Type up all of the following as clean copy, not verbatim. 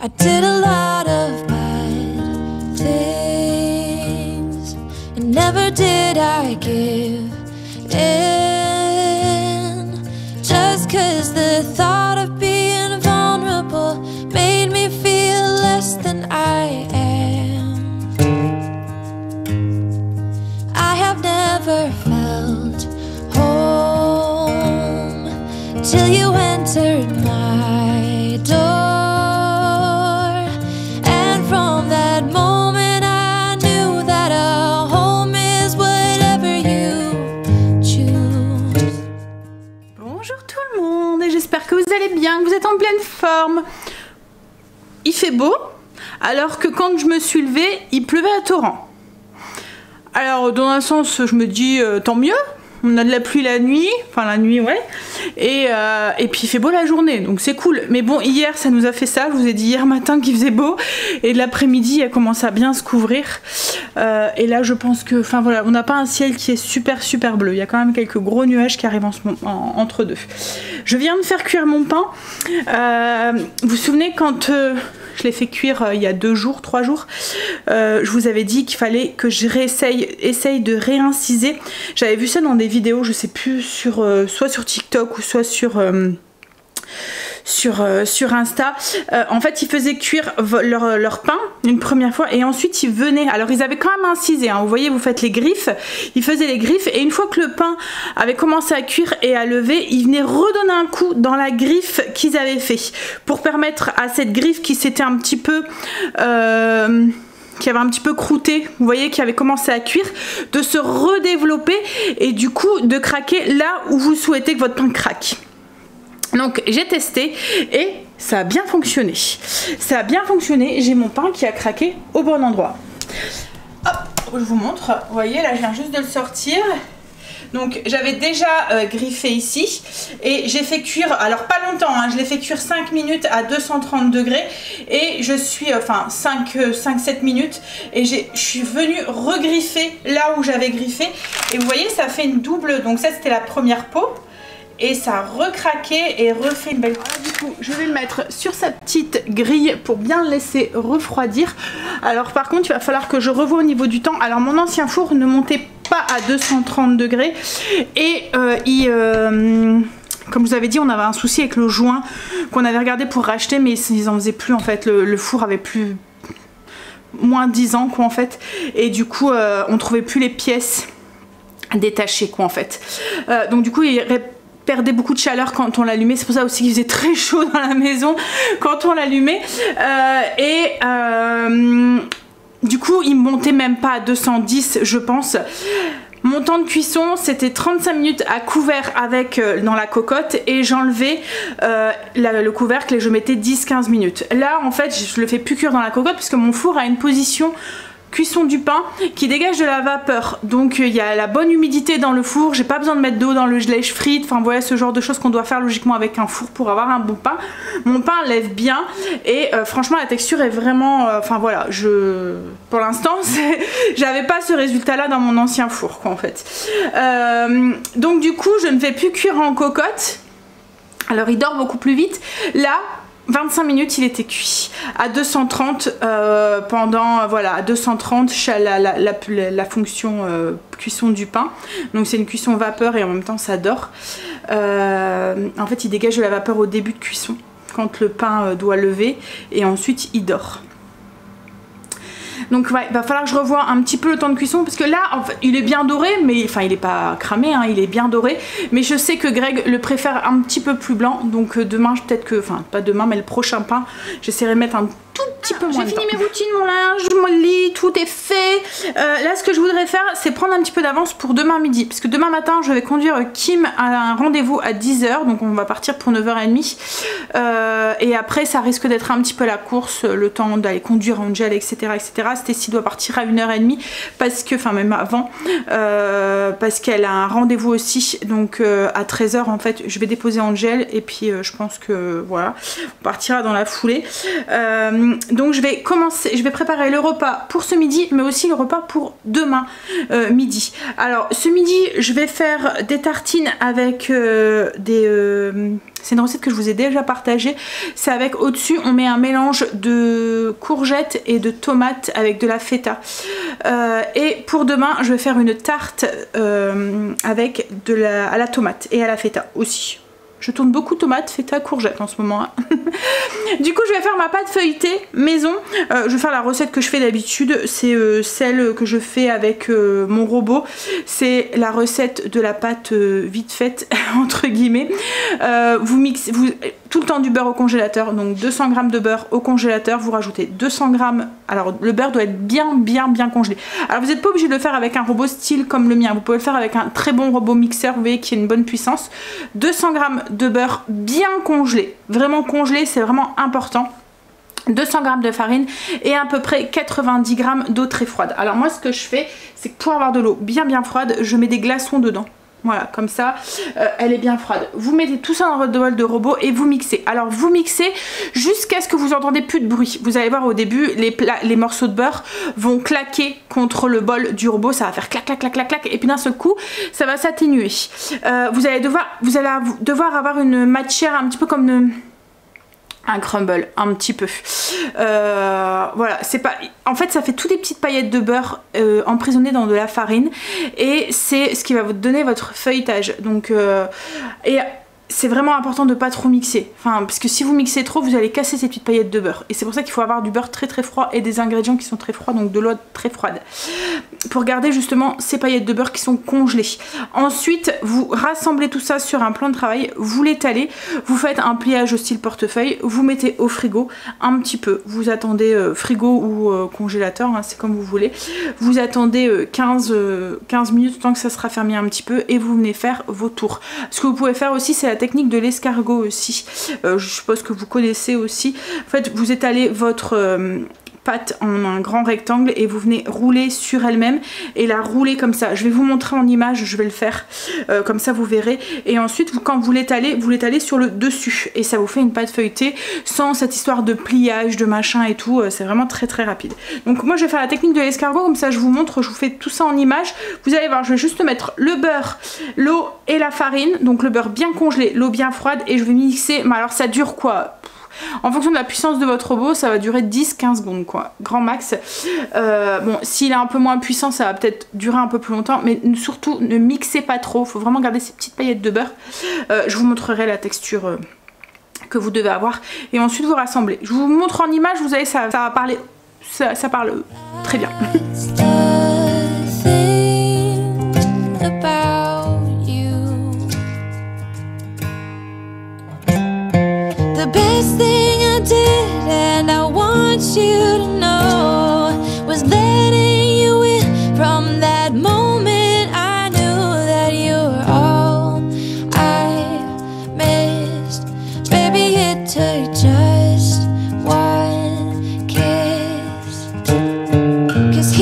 I did a lot of bad things, and never did I give in. Just 'cause the thought of being vulnerable made me feel less than I am. I have never felt home till you entered my door. J'espère que vous allez bien, que vous êtes en pleine forme. Il fait beau, alors que quand je me suis levée, il pleuvait à torrent. Alors dans un sens, je me dis tant mieux, on a de la pluie la nuit, enfin la nuit ouais, et puis il fait beau la journée, donc c'est cool. Mais bon, hier ça nous a fait ça, je vous ai dit hier matin qu'il faisait beau, et l'après-midi elle commence à bien se couvrir. Et là je pense que, enfin voilà, on n'a pas un ciel qui est super bleu, il y a quand même quelques gros nuages qui arrivent en ce moment, entre deux. Je viens de faire cuire mon pain. Vous vous souvenez quand je l'ai fait cuire il y a 2 jours, 3 jours, je vous avais dit qu'il fallait que je essaye de réinciser. J'avais vu ça dans des vidéos, je sais plus, soit sur TikTok ou soit sur Insta. En fait ils faisaient cuire leur pain une première fois et ensuite ils venaient, alors ils avaient quand même incisé hein, vous voyez, vous faites les griffes, ils faisaient les griffes et une fois que le pain avait commencé à cuire et à lever, ils venaient redonner un coup dans la griffe qu'ils avaient fait pour permettre à cette griffe qui s'était un petit peu qui avait un petit peu croûté, vous voyez, qui avait commencé à cuire, de se redévelopper et du coup de craquer là où vous souhaitez que votre pain craque. Donc j'ai testé et ça a bien fonctionné. Ça a bien fonctionné, j'ai mon pain qui a craqué au bon endroit. Hop, je vous montre, vous voyez là je viens juste de le sortir. Donc j'avais déjà griffé ici et j'ai fait cuire, alors pas longtemps, hein, je l'ai fait cuire 5 minutes à 230 degrés et je suis, enfin 5-7 minutes et je suis venue regriffer là où j'avais griffé et vous voyez ça fait une double, donc ça c'était la première peau. Et ça a recraqué et refait une belle... Du coup, je vais le mettre sur sa petite grille pour bien le laisser refroidir. Alors par contre, il va falloir que je revoie au niveau du temps. Alors mon ancien four ne montait pas à 230 degrés. Et comme je vous avais dit, on avait un souci avec le joint qu'on avait regardé pour racheter. Mais ils en faisaient plus en fait. Le four avait plus... moins de 10 ans quoi en fait. Et du coup, on trouvait plus les pièces détachées quoi en fait. Donc du coup, il perdait beaucoup de chaleur quand on l'allumait, c'est pour ça aussi qu'il faisait très chaud dans la maison quand on l'allumait du coup il montait même pas à 210 je pense. Mon temps de cuisson c'était 35 minutes à couvert avec dans la cocotte et j'enlevais le couvercle et je mettais 10-15 minutes. Là en fait je le fais plus cuire dans la cocotte parce que mon four a une position cuisson du pain qui dégage de la vapeur, donc il y a la bonne humidité dans le four, j'ai pas besoin de mettre d'eau dans le lèche frite, enfin voilà ce genre de choses qu'on doit faire logiquement avec un four pour avoir un bon pain. Mon pain lève bien et franchement la texture est vraiment, enfin voilà, pour l'instant j'avais pas ce résultat là dans mon ancien four quoi en fait. Donc du coup je ne vais plus cuire en cocotte, alors il dort beaucoup plus vite. Là 25 minutes il était cuit à 230 pendant voilà à 230 la fonction cuisson du pain, donc c'est une cuisson vapeur et en même temps ça dort. En fait il dégage de la vapeur au début de cuisson quand le pain doit lever et ensuite il dort. Donc ouais, il va falloir que je revoie un petit peu le temps de cuisson parce que là en fait, il est bien doré, mais enfin il est pas cramé hein, il est bien doré, mais je sais que Greg le préfère un petit peu plus blanc, donc demain peut-être que, enfin pas demain mais le prochain pain j'essaierai de mettre un tout petit peu moins de temps. J'ai fini mes routines, mon linge, mon lit, tout est fait. Là ce que je voudrais faire c'est prendre un petit peu d'avance pour demain midi, parce que demain matin je vais conduire Kim à un rendez-vous à 10 h, donc on va partir pour 9 h 30 et après ça risque d'être un petit peu la course, le temps d'aller conduire Angel etc etc. Stacy doit partir à 1 h 30 parce que, enfin même avant, parce qu'elle a un rendez-vous aussi, donc à 13 h en fait je vais déposer Angel et puis je pense que voilà on partira dans la foulée. donc je vais préparer le repas pour ce midi, mais aussi le repas pour demain midi. Alors ce midi, je vais faire des tartines avec c'est une recette que je vous ai déjà partagée. C'est avec au-dessus, on met un mélange de courgettes et de tomates avec de la feta. Et pour demain, je vais faire une tarte avec à la tomate et à la feta aussi. Je tourne beaucoup tomates, feta, courgettes en ce moment. Hein. Du coup, je vais faire ma pâte feuilletée maison. Je vais faire la recette que je fais d'habitude. C'est celle que je fais avec mon robot. C'est la recette de la pâte vite faite, entre guillemets. Vous mixez tout le temps du beurre au congélateur. Donc 200 g de beurre au congélateur. Vous rajoutez 200 g. Alors le beurre doit être bien congelé. Alors vous n'êtes pas obligé de le faire avec un robot style comme le mien. Vous pouvez le faire avec un très bon robot mixeur. Vous voyez qui a une bonne puissance. 200 g de beurre bien congelé, vraiment congelé, c'est vraiment important. 200 g de farine et à peu près 90 g d'eau très froide. Alors moi ce que je fais, c'est que pour avoir de l'eau bien froide, je mets des glaçons dedans. Voilà, comme ça, elle est bien froide. Vous mettez tout ça dans votre bol de robot et vous mixez. Alors vous mixez jusqu'à ce que vous entendez plus de bruit. Vous allez voir au début, les morceaux de beurre vont claquer contre le bol du robot. Ça va faire clac, clac, clac, clac, clac. Et puis d'un seul coup, ça va s'atténuer. Vous allez devoir avoir une matière un petit peu comme un crumble, un petit peu. Voilà, c'est pas. En fait, ça fait toutes des petites paillettes de beurre emprisonnées dans de la farine, et c'est ce qui va vous donner votre feuilletage. Donc, et c'est vraiment important de pas trop mixer. Enfin, parce que si vous mixez trop, vous allez casser ces petites paillettes de beurre. Et c'est pour ça qu'il faut avoir du beurre très froid et des ingrédients qui sont très froids, donc de l'eau très froide, pour garder justement ces paillettes de beurre qui sont congelées. Ensuite, vous rassemblez tout ça sur un plan de travail, vous l'étalez, vous faites un pliage au style portefeuille, vous mettez au frigo un petit peu. Vous attendez frigo ou congélateur, hein, c'est comme vous voulez. Vous attendez 15 minutes, tant que ça se raffermit un petit peu, et vous venez faire vos tours. Ce que vous pouvez faire aussi, c'est la technique de l'escargot aussi. Je suppose que vous connaissez aussi. En fait, vous étalez votre pâte en un grand rectangle et vous venez rouler sur elle-même et la rouler comme ça. Je vais vous montrer en image, je vais le faire comme ça vous verrez. Et ensuite quand vous l'étalez sur le dessus et ça vous fait une pâte feuilletée sans cette histoire de pliage, de machin et tout. C'est vraiment très rapide. Donc moi je vais faire la technique de l'escargot, comme ça je vous montre, je vous fais tout ça en image. Vous allez voir, je vais juste mettre le beurre, l'eau et la farine. Donc le beurre bien congelé, l'eau bien froide, et je vais mixer. Mais alors ça dure quoi? En fonction de la puissance de votre robot, ça va durer 10-15 secondes quoi, grand max. Bon, s'il est un peu moins puissant, ça va peut-être durer un peu plus longtemps, mais surtout ne mixez pas trop, faut vraiment garder ces petites paillettes de beurre. Je vous montrerai la texture que vous devez avoir, et ensuite vous rassemblez. Je vous montre en image, vous allez, ça va parler, ça parle très bien. The best thing I did, and I want you to know, was letting you in. From that moment I knew that you were all I missed. Baby, it took just one kiss. 'Cause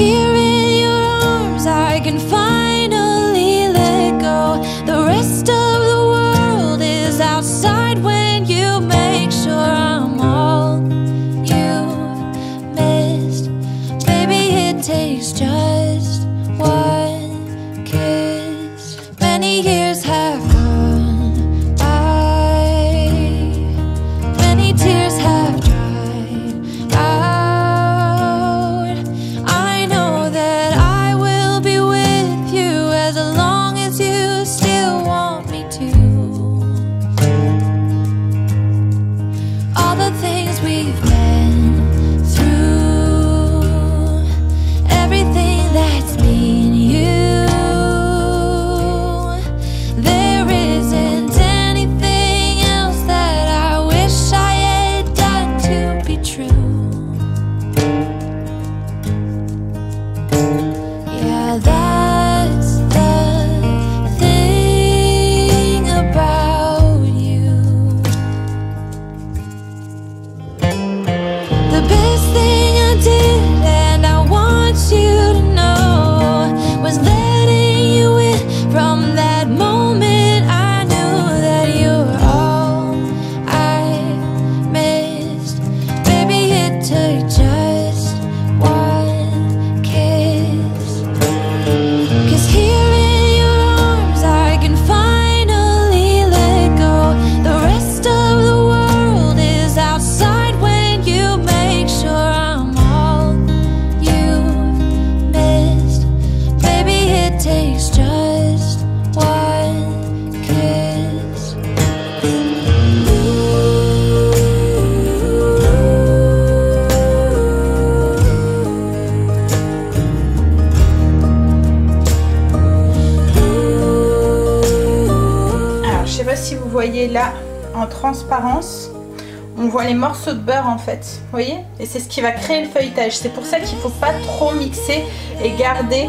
voyez là en transparence, on voit les morceaux de beurre en fait, vous voyez, et c'est ce qui va créer le feuilletage. C'est pour ça qu'il ne faut pas trop mixer et garder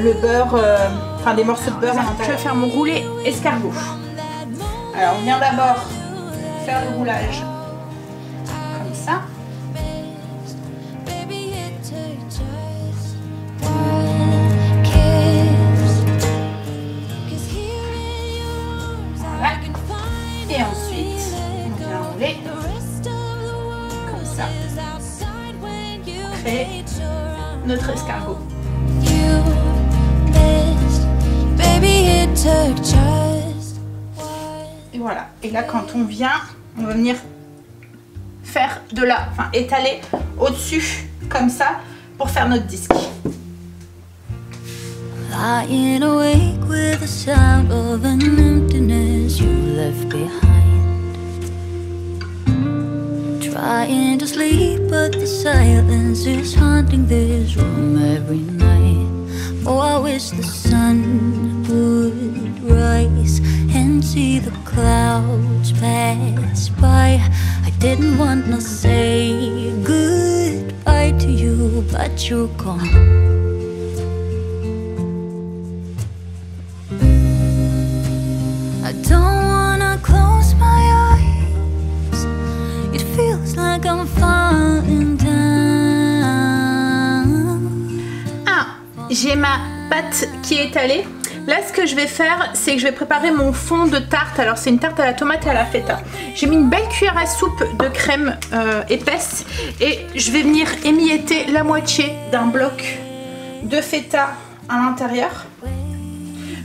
le beurre, enfin des morceaux de beurre à l'intérieur. Je vais faire mon roulé escargot. Alors on vient d'abord faire le roulage comme ça. Et ensuite, on vient rouler comme ça pour créer notre escargot. Et voilà. Et là, quand on vient, on va venir faire de la, enfin étaler au-dessus comme ça pour faire notre disque. Lying awake with the sound of an emptiness you left behind. Trying to sleep, but the silence is haunting this room every night. Oh, I wish the sun would rise and see the clouds pass by. I didn't want to say goodbye to you, but you're gone. I don't wanna close my eyes. It feels like I'm falling down. Ah, j'ai ma pâte qui est étalée. Là, ce que je vais faire, c'est que je vais préparer mon fond de tarte. Alors, c'est une tarte à la tomate et à la feta. J'ai mis une belle cuillère à soupe de crème épaisse et je vais venir émietter la moitié d'un bloc de feta à l'intérieur.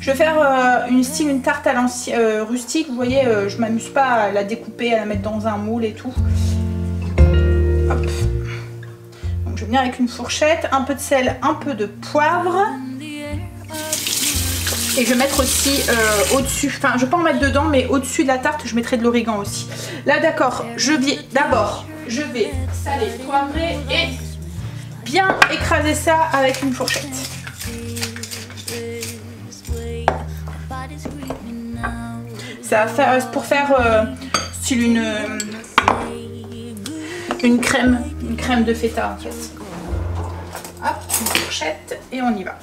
Je vais faire une tarte à rustique, vous voyez, je m'amuse pas à la découper, à la mettre dans un moule et tout. Hop. Donc je vais venir avec une fourchette, un peu de sel, un peu de poivre. Et je vais mettre aussi au-dessus, enfin je vais pas en mettre dedans, mais au-dessus de la tarte, je mettrai de l'origan aussi. Là d'accord, je vais saler, poivrer et bien écraser ça avec une fourchette. Ça va faire pour faire style une crème de feta en fait. Hop, une fourchette et on y va.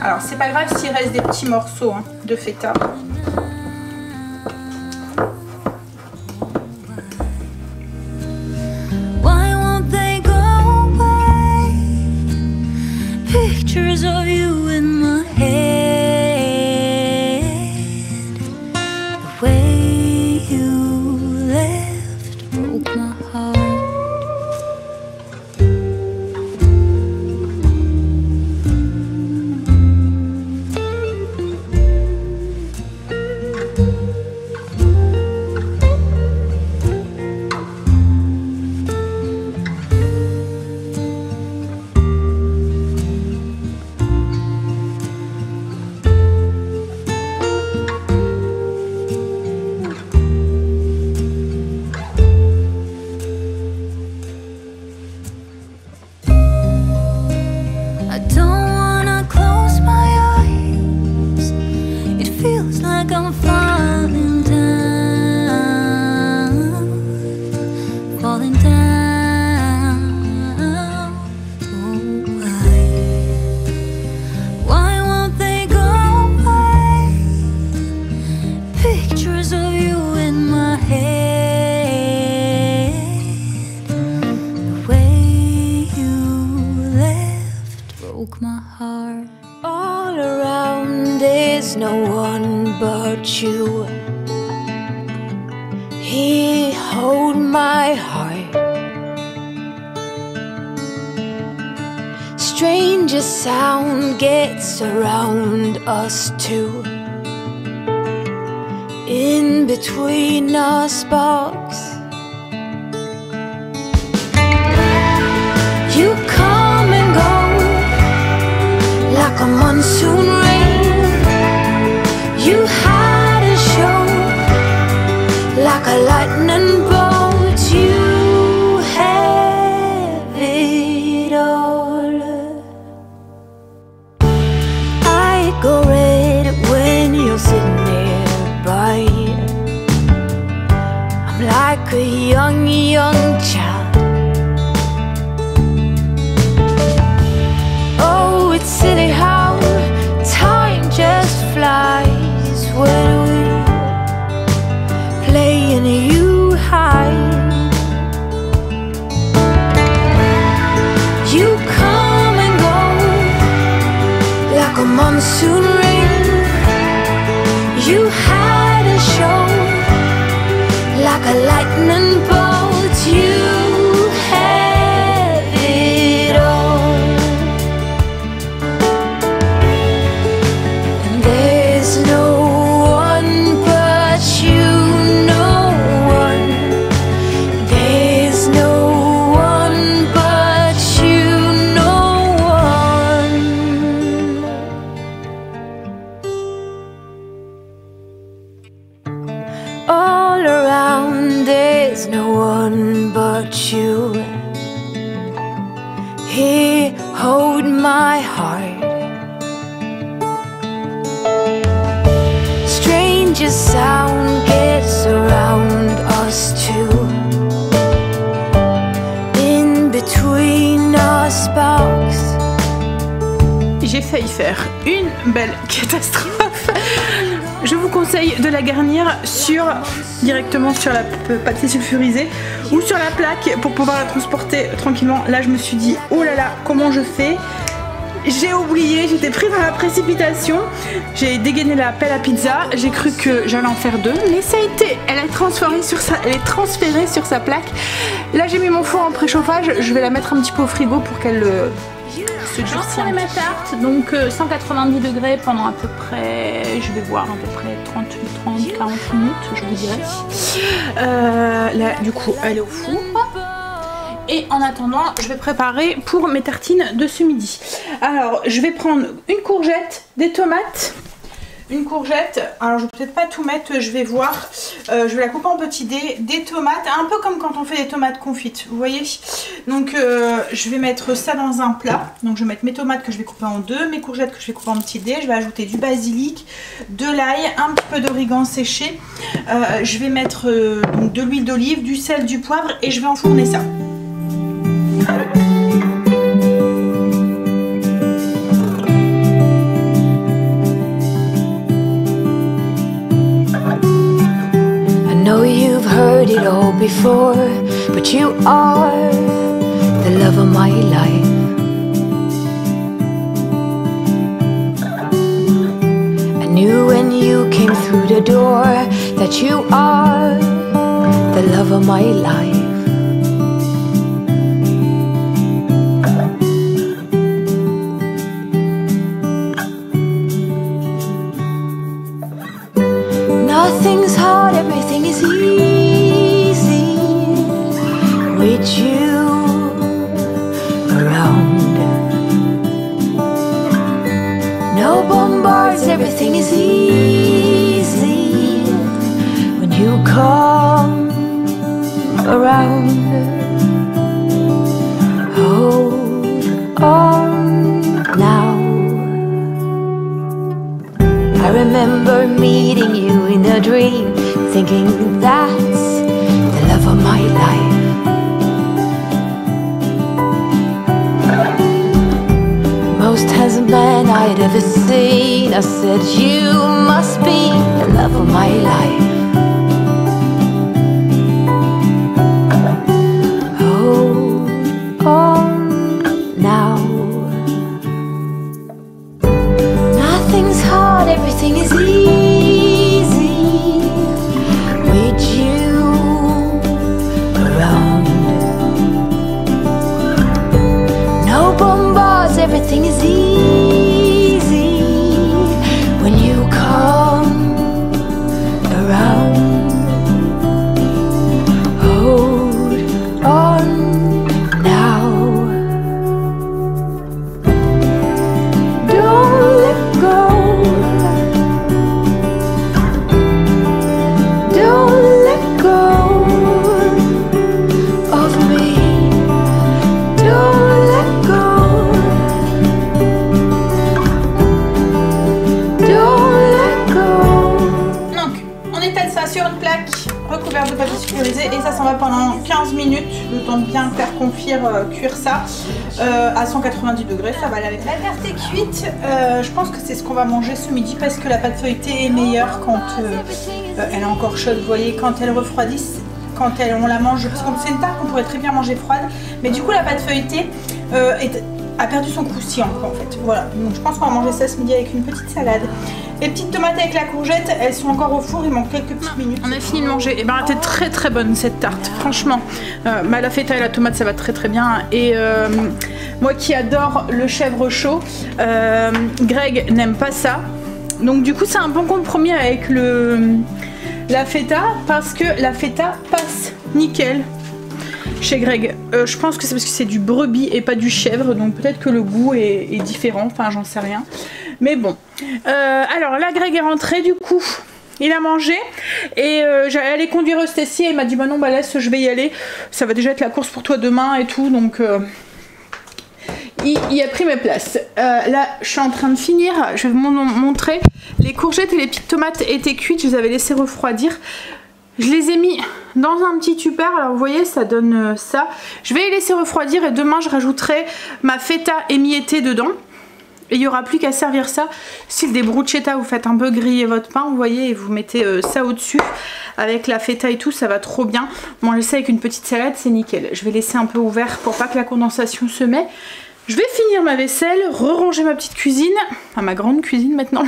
Alors c'est pas grave s'il reste des petits morceaux hein, de feta. Pictures of you in my head. The way you left broke my heart. My heart. All around there's no one but you. He hold my heart. Stranger sound gets around us two. In between our sparks, you come and go like a monsoon rain. You hide and show like a lightning bolt. You have young, young child. Oh, it's silly how time just flies when we play and you hide. You come and go like a monsoon rain. You hide and show like a lightning bolt. You have it all, and there's no one but you. No one. There's no one but you. No one. All around, there's no one but you. Here, hold my heart. Stranger sound gets around us two. In between our sparks. J'ai failli faire une belle catastrophe. Je vous conseille de la garnir directement sur la pâté sulfurisé ou sur la plaque pour pouvoir la transporter tranquillement. Là je me suis dit oh là là, comment je fais? J'ai oublié, j'étais prise dans la précipitation. J'ai dégainé la pelle à pizza, j'ai cru que j'allais en faire deux, mais ça a été, elle est transférée sur sa plaque. Là j'ai mis mon four en préchauffage, je vais la mettre un petit peu au frigo pour qu'elle se durcisse. Ma tarte, donc 190 degrés pendant à peu près, je vais voir, à peu près 30, 40 minutes, je vous dirai. Là du coup elle est au four. Et en attendant, je vais préparer pour mes tartines de ce midi. Alors, je vais prendre une courgette, des tomates, une courgette. Alors, je vais peut-être pas tout mettre, je vais voir. Je vais la couper en petits dés, des tomates, un peu comme quand on fait des tomates confites, vous voyez. Donc, je vais mettre ça dans un plat. Donc, je vais mettre mes tomates que je vais couper en deux, mes courgettes que je vais couper en petits dés. Je vais ajouter du basilic, de l'ail, un petit peu d'origan séché. Je vais mettre donc, de l'huile d'olive, du sel, du poivre et je vais enfourner ça. I know you've heard it all before, but you are the love of my life. I knew when you came through the door that you are the love of my life. Nothing's hard, everything is easy with you around. No bombards, everything is easy when you come around. Hold on now. I remember meeting you in a dream, thinking that's the love of my life. Most handsome man I'd ever seen, I said you must be the love of my life. Hold on now. Nothing's hard, everything is easy with you around. No bombards, everything is easy when you come around. Hold on now. Don't let go. recouvert de papier sulfurisé et ça s'en va pendant 15 minutes, le temps de bien faire cuire ça à 190 degrés, ça va aller avec. La tarte est cuite, je pense que c'est ce qu'on va manger ce midi parce que la pâte feuilletée est meilleure quand elle est encore chaude, vous voyez, quand elle refroidit, quand on la mange, parce que c'est une tarte qu'on pourrait très bien manger froide, mais du coup la pâte feuilletée a perdu son croustillant en fait, voilà, donc je pense qu'on va manger ça ce midi avec une petite salade. Les petites tomates avec la courgette, elles sont encore au four, il manque quelques petites minutes. On a fini de manger, et ben elle était très très bonne cette tarte, franchement. La feta et la tomate ça va très très bien. Et moi qui adore le chèvre chaud, Greg n'aime pas ça. Donc du coup c'est un bon compromis avec la feta, parce que la feta passe nickel chez Greg. Je pense que c'est parce que c'est du brebis et pas du chèvre, donc peut-être que le goût est différent, enfin j'en sais rien. Mais bon, alors là Greg est rentré, du coup il a mangé et j'allais aller conduire Stacy et il m'a dit bah non bah laisse, je vais y aller, ça va déjà être la course pour toi demain et tout, donc il a pris mes places. Là je suis en train de finir, je vais vous montrer, les courgettes et les petites tomates étaient cuites, je les avais laissées refroidir. Je les ai mis dans un petit tupper, alors vous voyez ça donne ça. Je vais les laisser refroidir et demain je rajouterai ma feta émiettée dedans. Et il n'y aura plus qu'à servir ça, style des bruschetta, vous faites un peu griller votre pain, vous voyez, et vous mettez ça au-dessus avec la feta et tout, ça va trop bien. Manger ça avec une petite salade, c'est nickel. Je vais laisser un peu ouvert pour pas que la condensation se mette. Je vais finir ma vaisselle, re-ranger ma petite cuisine, enfin ma grande cuisine maintenant.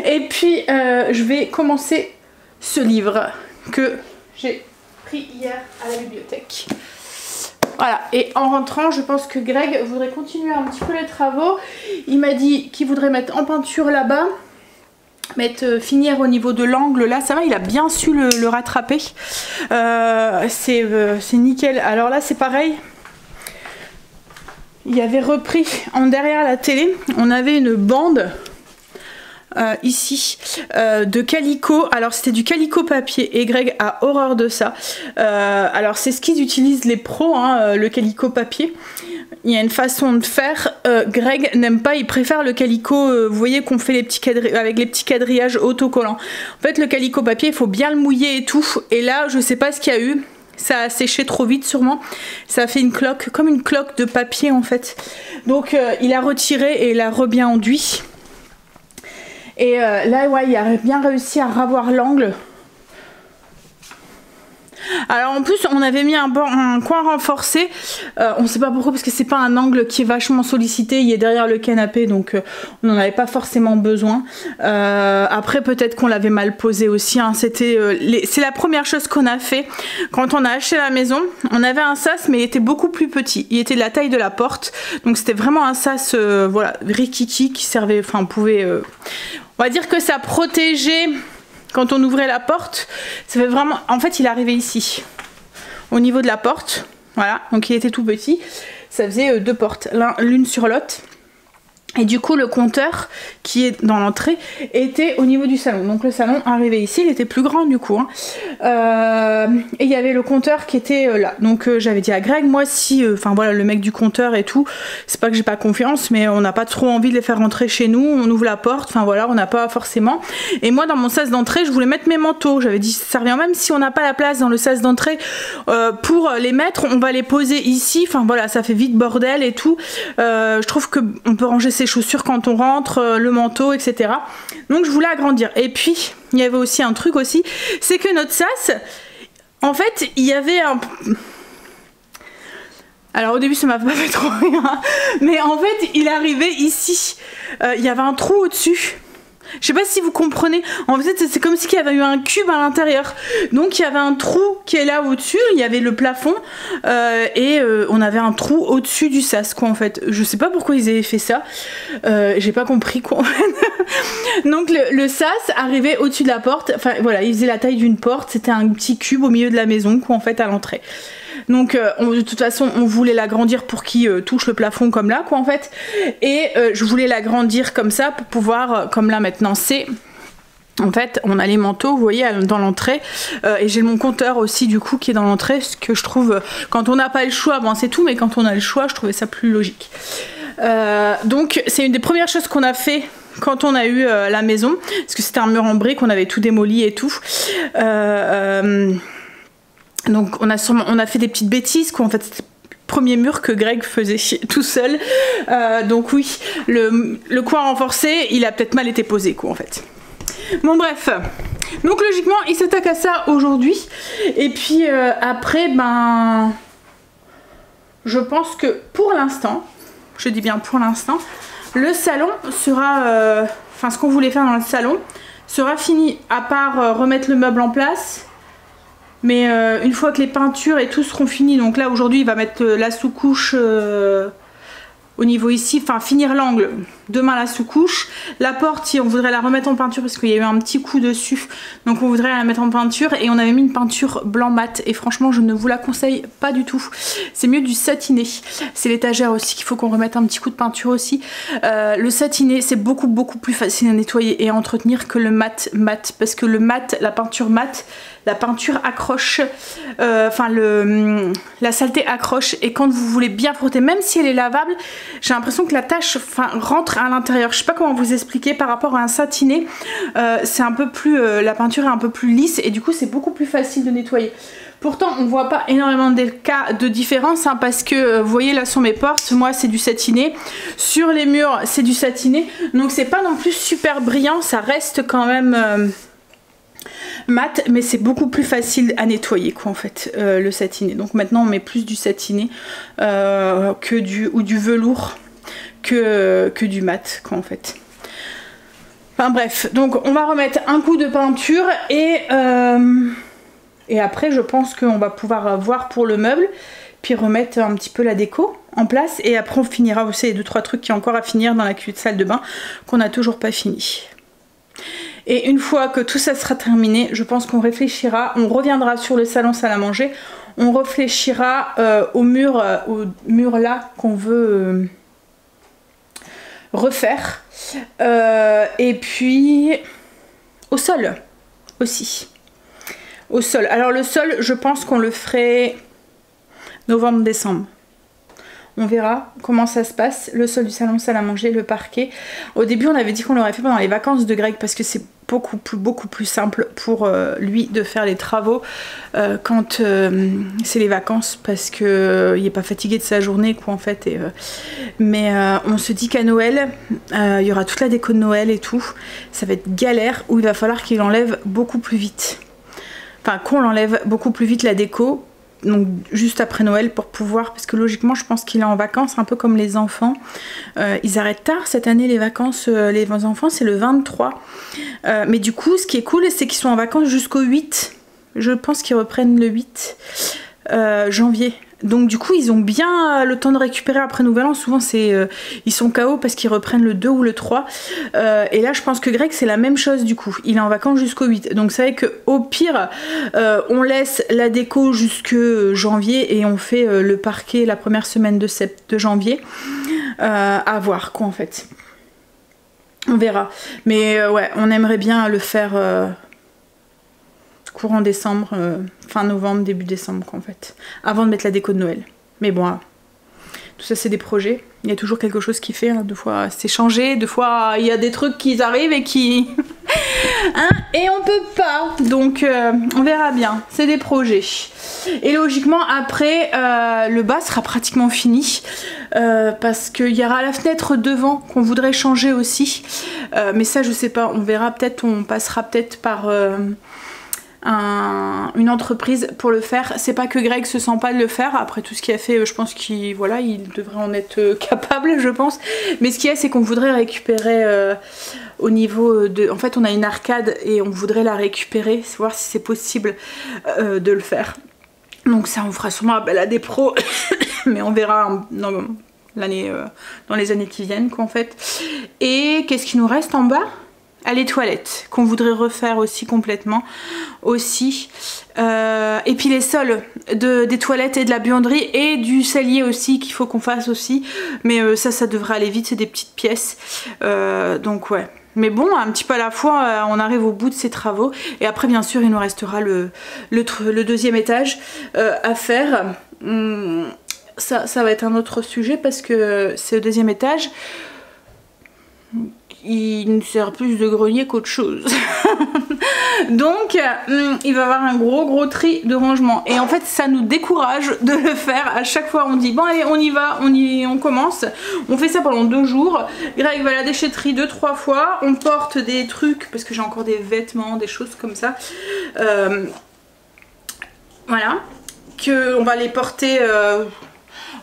Et puis je vais commencer ce livre que j'ai pris hier à la bibliothèque. Voilà, et en rentrant, je pense que Greg voudrait continuer un petit peu les travaux. Il m'a dit qu'il voudrait mettre en peinture là-bas, finir au niveau de l'angle là, ça va, il a bien su le rattraper. C'est nickel. Alors là, c'est pareil. Il avait repris en derrière la télé, on avait une bande. Ici de calicot, alors c'était du calicot papier et Greg a horreur de ça. Alors c'est ce qu'ils utilisent les pros, hein, le calicot papier. Il y a une façon de faire, Greg n'aime pas, il préfère le calicot, vous voyez qu'on fait les petits avec les petits quadrillages autocollants. En fait le calicot papier il faut bien le mouiller et tout, et là je sais pas ce qu'il y a eu. Ça a séché trop vite sûrement, ça a fait une cloque, comme une cloque de papier en fait. Donc il a retiré et il a bien enduit. Et là ouais, il a bien réussi à ravoir l'angle. Alors en plus on avait mis un coin renforcé, on sait pas pourquoi parce que c'est pas un angle qui est vachement sollicité, il est derrière le canapé donc on n'en avait pas forcément besoin. Après peut-être qu'on l'avait mal posé aussi, hein. C'est la première chose qu'on a fait quand on a acheté la maison. On avait un sas mais il était beaucoup plus petit, il était de la taille de la porte, donc c'était vraiment un sas voilà, rikiki qui servait, enfin on pouvait, on va dire que ça protégeait. Quand on ouvrait la porte, ça fait vraiment... En fait, il arrivait ici, au niveau de la porte. Voilà, donc il était tout petit. Ça faisait deux portes, l'une sur l'autre. Et du coup, le compteur qui est dans l'entrée était au niveau du salon. Donc le salon arrivait ici, il était plus grand du coup. Hein. Et il y avait le compteur qui était là. Donc j'avais dit à Greg, moi si, enfin voilà, le mec du compteur et tout, c'est pas que j'ai pas confiance, mais on n'a pas trop envie de les faire rentrer chez nous. On ouvre la porte, enfin voilà, on n'a pas forcément. Et moi dans mon sas d'entrée, je voulais mettre mes manteaux. J'avais dit, ça revient même si on n'a pas la place dans le sas d'entrée pour les mettre, on va les poser ici. Enfin voilà, ça fait vite bordel et tout. Je trouve qu'on peut ranger ses chaussures quand on rentre, le manteau, etc. Donc je voulais agrandir. Et puis il y avait aussi un truc aussi, c'est que notre sas, en fait, il y avait un... Alors au début ça m'a pas fait trop rien, mais en fait il est arrivé ici, il y avait un trou au-dessus. Je sais pas si vous comprenez, en fait c'est comme s'il y avait eu un cube à l'intérieur. Donc il y avait un trou qui est là au-dessus, il y avait le plafond et on avait un trou au-dessus du sas quoi en fait. Je sais pas pourquoi ils avaient fait ça, j'ai pas compris quoi en fait. Donc le sas arrivait au-dessus de la porte, enfin voilà, il faisait la taille d'une porte, c'était un petit cube au milieu de la maison quoi en fait à l'entrée. Donc de toute façon on voulait l'agrandir pour qu'il touche le plafond comme là quoi en fait. Et je voulais l'agrandir comme ça pour pouvoir, comme là maintenant c'est... En fait on a les manteaux vous voyez dans l'entrée et j'ai mon compteur aussi du coup qui est dans l'entrée, ce que je trouve quand on n'a pas le choix, bon c'est tout mais quand on a le choix je trouvais ça plus logique. Donc c'est une des premières choses qu'on a fait quand on a eu la maison, parce que c'était un mur en briques, on avait tout démoli et tout. Donc on a fait des petites bêtises quoi, en fait c'était le premier mur que Greg faisait tout seul. Donc oui, le coin renforcé, il a peut-être mal été posé quoi en fait. Bon bref, donc logiquement il s'attaque à ça aujourd'hui. Et puis après, ben je pense que pour l'instant, je dis bien pour l'instant, le salon sera, enfin ce qu'on voulait faire dans le salon sera fini, à part remettre le meuble en place. Mais une fois que les peintures et tout seront finis, donc là aujourd'hui il va mettre la sous-couche au niveau ici, enfin finir l'angle, demain la sous-couche. La porte, si on voudrait la remettre en peinture parce qu'il y a eu un petit coup dessus, donc on voudrait la mettre en peinture et on avait mis une peinture blanc mat et franchement je ne vous la conseille pas du tout. C'est mieux du satiné. C'est l'étagère aussi qu'il faut qu'on remette un petit coup de peinture aussi. Le satiné c'est beaucoup plus facile à nettoyer et à entretenir que le mat parce que le mat, la peinture mat, la peinture accroche, enfin la saleté accroche et quand vous voulez bien frotter, même si elle est lavable, j'ai l'impression que la tache rentre à l'intérieur. Je sais pas comment vous expliquer par rapport à un satiné, c'est un peu plus, la peinture est un peu plus lisse et du coup c'est beaucoup plus facile de nettoyer. Pourtant on voit pas énormément de cas de différence hein, parce que vous voyez là sur mes portes, moi c'est du satiné, sur les murs c'est du satiné, donc c'est pas non plus super brillant, ça reste quand même mat, mais c'est beaucoup plus facile à nettoyer quoi en fait le satiné. Donc maintenant on met plus du satiné que du velours que du mat quoi en fait. Enfin bref, donc on va remettre un coup de peinture et après je pense qu'on va pouvoir voir pour le meuble, puis remettre un petit peu la déco en place et après on finira aussi les 2-3 trucs qui ont encore à finir dans la salle de bain qu'on n'a toujours pas fini. Et une fois que tout ça sera terminé, je pense qu'on réfléchira, on reviendra sur le salon salle à manger, on réfléchira au mur là qu'on veut refaire. Et puis au sol aussi. Au sol. Alors le sol, je pense qu'on le ferait novembre-décembre. On verra comment ça se passe, le sol du salon salle à manger, le parquet. Au début on avait dit qu'on l'aurait fait pendant les vacances de Greg parce que c'est beaucoup plus simple pour lui de faire les travaux quand c'est les vacances parce que il est pas fatigué de sa journée quoi en fait. Mais on se dit qu'à Noël il y aura toute la déco de Noël et tout, ça va être galère où il va falloir qu'il enlève beaucoup plus vite. Enfin qu'on l'enlève beaucoup plus vite la déco. Donc juste après Noël pour pouvoir, parce que logiquement je pense qu'il est en vacances un peu comme les enfants, ils arrêtent tard cette année les vacances, les enfants c'est le 23, mais du coup ce qui est cool c'est qu'ils sont en vacances jusqu'au 8, je pense qu'ils reprennent le 8 janvier. Donc du coup ils ont bien le temps de récupérer après Nouvel An, souvent c'est ils sont KO parce qu'ils reprennent le 2 ou le 3 et là je pense que Greg c'est la même chose du coup, il est en vacances jusqu'au 8, donc c'est vrai qu'au pire on laisse la déco jusque janvier et on fait le parquet la première semaine de janvier, à voir quoi en fait, on verra, mais ouais on aimerait bien le faire courant décembre, fin novembre, début décembre quoi, en fait, avant de mettre la déco de Noël. Mais bon, tout ça c'est des projets, il y a toujours quelque chose qui fait, hein. Deux fois c'est changé, deux fois il y a des trucs qui arrivent et qui... hein, et on peut pas, donc on verra bien, c'est des projets. Et logiquement après le bas sera pratiquement fini parce qu'il y aura la fenêtre devant qu'on voudrait changer aussi, mais ça je sais pas, on verra, peut-être on passera peut-être par... une entreprise pour le faire. C'est pas que Greg se sent pas de le faire, après tout ce qu'il a fait je pense qu'il voilà, il devrait en être capable je pense, mais ce qu'il y a c'est qu'on voudrait récupérer au niveau de... En fait on a une arcade et on voudrait la récupérer, voir si c'est possible de le faire. Donc ça on fera sûrement appel à des pros mais on verra dans les années qui viennent quoi en fait. Et qu'est-ce qui nous reste en bas? À les toilettes qu'on voudrait refaire aussi complètement aussi, et puis les sols des toilettes et de la buanderie et du cellier aussi qu'il faut qu'on fasse aussi, mais ça devrait aller vite, c'est des petites pièces, donc ouais, mais bon un petit peu à la fois on arrive au bout de ces travaux et après bien sûr il nous restera le deuxième étage à faire. Ça va être un autre sujet parce que c'est le deuxième étage. il ne sert plus de grenier qu'autre chose. Donc il va y avoir un gros tri de rangement et en fait ça nous décourage de le faire. À chaque fois on dit bon allez on y va, on commence, on fait ça pendant 2 jours. Greg va à la déchetterie 2-3 fois, on porte des trucs parce que j'ai encore des vêtements, des choses comme ça, voilà, que on va les porter pas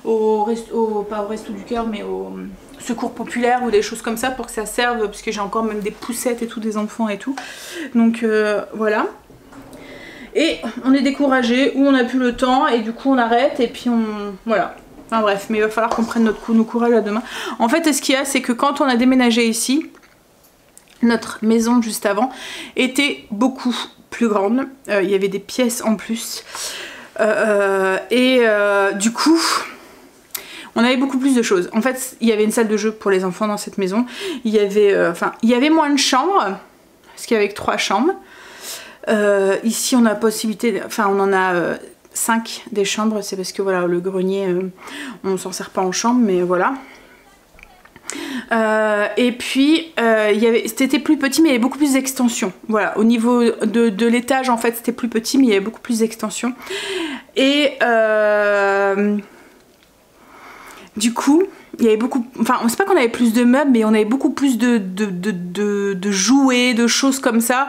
au Resto du Cœur mais au Secours Populaire ou des choses comme ça pour que ça serve, parce que j'ai encore même des poussettes et tout, des enfants et tout, donc voilà. Et on est découragé ou on n'a plus le temps et du coup on arrête et puis voilà. Enfin bref, mais il va falloir qu'on prenne nos courage à demain. En fait ce qu'il y a c'est que quand on a déménagé ici, notre maison juste avant était beaucoup plus grande, il y avait des pièces en plus du coup on avait beaucoup plus de choses. En fait, il y avait une salle de jeu pour les enfants dans cette maison. Il y avait moins de chambres, parce qu'il y avait que 3 chambres. Ici, on a possibilité, on en a 5 des chambres. C'est parce que voilà, le grenier, on s'en sert pas en chambre, mais voilà. Et puis, c'était plus petit, mais il y avait beaucoup plus d'extension. Voilà, au niveau de l'étage, en fait, c'était plus petit, mais il y avait beaucoup plus d'extension. Et du coup, il y avait beaucoup... Enfin, c'est pas qu'on avait plus de meubles, mais on avait beaucoup plus de jouets, de choses comme ça.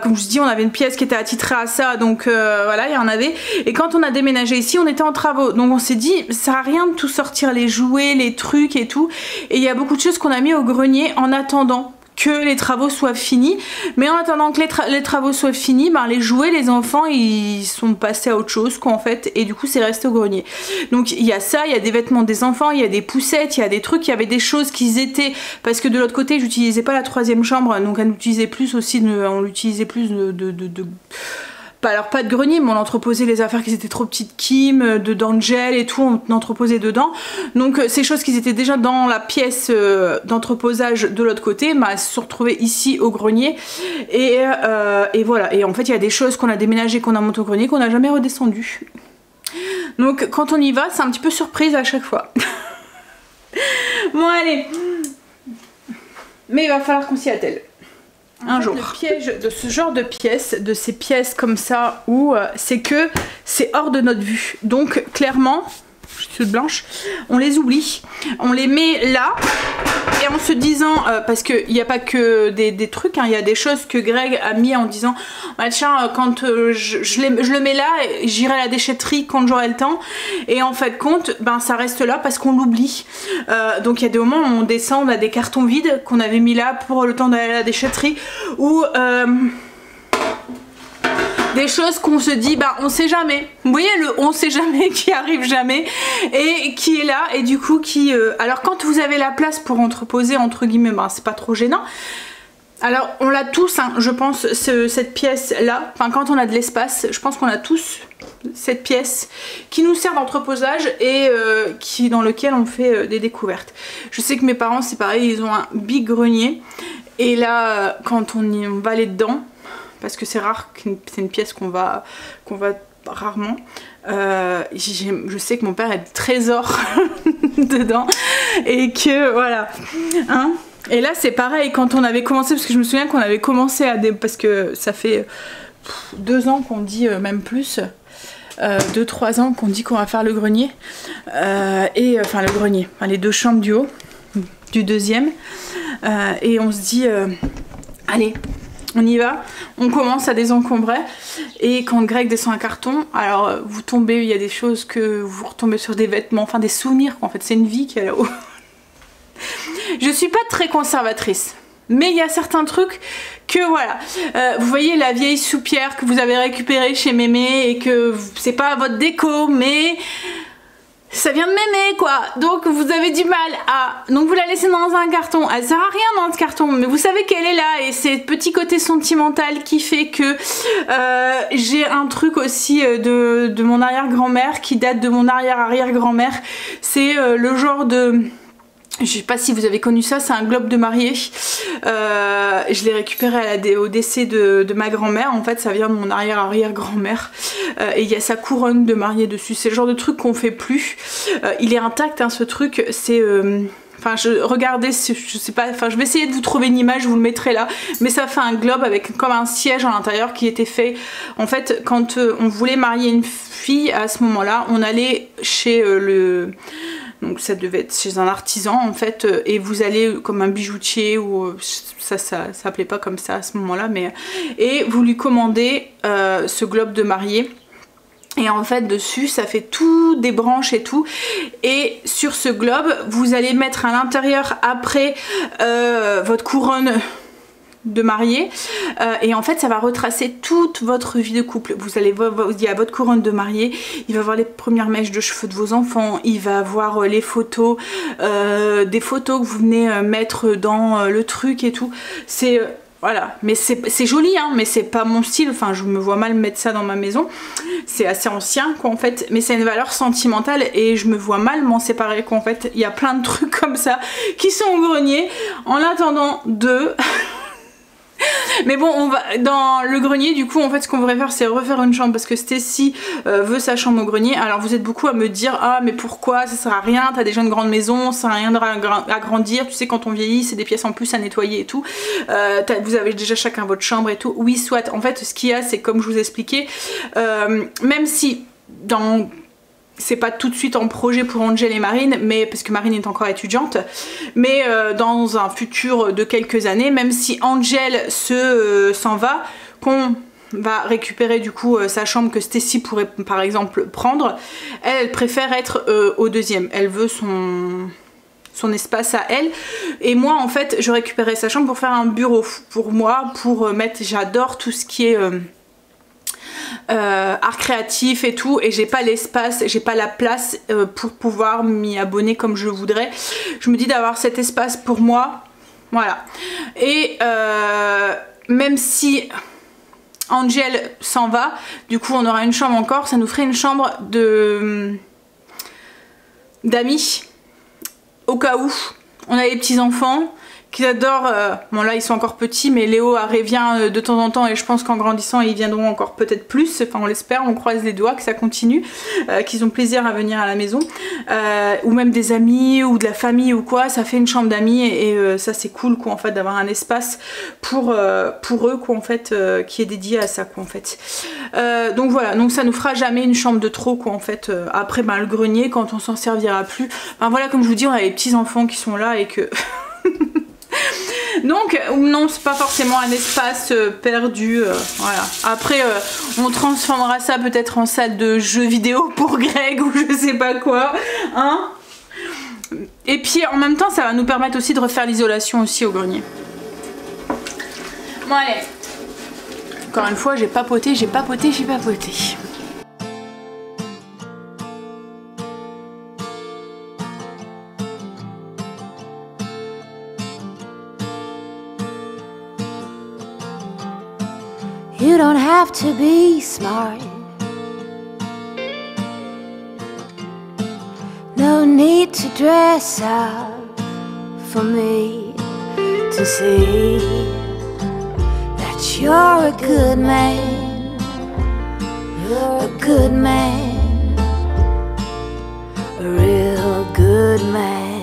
Comme je dis, on avait une pièce qui était attitrée à ça, donc voilà, il y en avait. Et quand on a déménagé ici, on était en travaux. Donc on s'est dit, ça sert à rien de tout sortir, les jouets, les trucs et tout. Et il y a beaucoup de choses qu'on a mis au grenier en attendant que les travaux soient finis, mais en attendant que les travaux soient finis, les jouets, les enfants, ils sont passés à autre chose quoi en fait, et du coup c'est resté au grenier. Donc il y a ça, il y a des vêtements des enfants, il y a des poussettes, il y a des trucs, il y avait des choses qui étaient, parce que de l'autre côté j'utilisais pas la 3e chambre, donc on utilisait plus aussi, on l'utilisait plus alors pas de grenier, mais on entreposait les affaires qui étaient trop petites, Kim, d'Angel et tout, on entreposait dedans. Donc ces choses qui étaient déjà dans la pièce d'entreposage de l'autre côté, elles se sont retrouvées ici au grenier. Et voilà, et en fait il y a des choses qu'on a déménagées, qu'on a montées au grenier, qu'on n'a jamais redescendues. Donc quand on y va, c'est un petit peu surprise à chaque fois. Bon allez, mais il va falloir qu'on s'y attelle. Un jour. Le piège de ce genre de pièces, de ces pièces comme ça, où c'est que c'est hors de notre vue. Donc clairement, je suis toute blanche, on les oublie. On les met là, et en se disant, parce qu'il n'y a pas que des trucs, il y a des choses que Greg a mis en disant, tiens, quand je le mets là, j'irai à la déchetterie quand j'aurai le temps. Et en fait compte, ça reste là parce qu'on l'oublie. Donc il y a des moments où on descend, on a des cartons vides qu'on avait mis là pour le temps d'aller à la déchetterie, ou des choses qu'on se dit on sait jamais. Vous voyez le on sait jamais qui arrive jamais et qui est là, et du coup qui alors quand vous avez la place pour entreposer entre guillemets, c'est pas trop gênant. Alors on l'a tous je pense cette pièce là, quand on a de l'espace, je pense qu'on a tous cette pièce qui nous sert d'entreposage et dans lequel on fait des découvertes. Je sais que mes parents c'est pareil, ils ont un big grenier, et là quand on va aller dedans, parce que c'est rare, c'est une pièce qu'on va rarement. Je sais que mon père a des trésors dedans, et que voilà. Et là c'est pareil, quand on avait commencé, parce que je me souviens qu'on avait commencé parce que ça fait 2 ans qu'on dit, même plus, 2-3 ans qu'on dit qu'on va faire le grenier. Le grenier, les 2 chambres du haut, du 2e. Et on se dit, allez, on y va, on commence à désencombrer. Et quand Greg descend un carton, alors vous tombez, il y a des choses que vous retombez sur des vêtements, en fait souvenirs quoi. En fait c'est une vie qui est là-haut. Je suis pas très conservatrice, mais il y a certains trucs que voilà, vous voyez la vieille soupière que vous avez récupérée chez Mémé, et que c'est pas votre déco, mais ça vient de Mémé quoi, donc vous avez du mal donc vous la laissez dans un carton, elle sert à rien dans ce carton, mais vous savez qu'elle est là, et c'est le petit côté sentimental qui fait que j'ai un truc aussi de mon arrière-grand-mère qui date de mon arrière-arrière-grand-mère. C'est le genre de... Je sais pas si vous avez connu ça, c'est un globe de mariée. Je l'ai récupéré au décès de ma grand-mère. En fait, ça vient de mon arrière-arrière-grand-mère. Et il y a sa couronne de mariée dessus. C'est le genre de truc qu'on fait plus. Il est intact, ce truc. C'est Enfin, regardez, je sais pas, enfin je vais essayer de vous trouver une image, je vous le mettrai là. Mais ça fait un globe avec comme un siège à l'intérieur qui était fait. En fait, quand on voulait marier une fille, à ce moment-là, on allait chez donc ça devait être chez un artisan en fait, et vous allez comme un bijoutier ou ça s'appelait pas comme ça à ce moment-là, mais et vous lui commandez ce globe de mariée. Et en fait dessus ça fait tout des branches et tout, et sur ce globe vous allez mettre à l'intérieur après votre couronne de mariée, et en fait ça va retracer toute votre vie de couple. Vous allez voir, il y a votre couronne de mariée, il va voir les premières mèches de cheveux de vos enfants, il va voir les photos, des photos que vous venez mettre dans le truc et tout. C'est voilà, mais c'est joli hein, mais c'est pas mon style, enfin je me vois mal mettre ça dans ma maison, c'est assez ancien quoi en fait, mais c'est une valeur sentimentale et je me vois mal m'en séparer quoi en fait. Il y a plein de trucs comme ça qui sont au grenier en attendant de... Mais bon, on va dans le grenier, du coup en fait ce qu'on voudrait faire c'est refaire une chambre parce que Stécie veut sa chambre au grenier. Alors vous êtes beaucoup à me dire ah mais pourquoi, ça sert à rien, t'as déjà une grande maison, ça sert à rien d'agrandir, tu sais quand on vieillit c'est des pièces en plus à nettoyer et tout, vous avez déjà chacun votre chambre et tout. Oui soit, en fait ce qu'il y a c'est comme je vous ai expliqué, même si dans... c'est pas tout de suite en projet pour Angel et Marine, mais parce que Marine est encore étudiante, mais dans un futur de quelques années, même si Angel s'en va, qu'on va récupérer du coup sa chambre que Stécie pourrait par exemple prendre, elle préfère être au deuxième, elle veut son espace à elle, et moi en fait je récupérais sa chambre pour faire un bureau pour moi, pour mettre, j'adore tout ce qui est art créatif et tout, et j'ai pas l'espace, j'ai pas la place pour pouvoir m'y abonner comme je voudrais. Je me dis d'avoir cet espace pour moi, voilà. Et même si Angel s'en va, du coup on aura une chambre encore, ça nous ferait une chambre d'amis au cas où on a des petits enfants qui adorent, bon là ils sont encore petits mais Léo revient de temps en temps et je pense qu'en grandissant ils viendront encore peut-être plus, enfin on l'espère, on croise les doigts que ça continue, qu'ils ont plaisir à venir à la maison, ou même des amis ou de la famille ou quoi, ça fait une chambre d'amis et ça c'est cool quoi en fait d'avoir un espace pour eux quoi en fait, qui est dédié à ça quoi en fait. Donc voilà, donc ça nous fera jamais une chambre de trop quoi en fait. Après ben, le grenier quand on s'en servira plus, enfin voilà comme je vous dis on a les petits enfants qui sont là et que... Donc non c'est pas forcément un espace perdu, voilà. Après on transformera ça peut-être en salle de jeux vidéo pour Greg ou je sais pas quoi hein. Et puis en même temps ça va nous permettre aussi de refaire l'isolation aussi au grenier. Bon allez, encore une fois j'ai papoté. You don't have to be smart. No need to dress up for me to see that you're a good man. You're a good man. A real good man.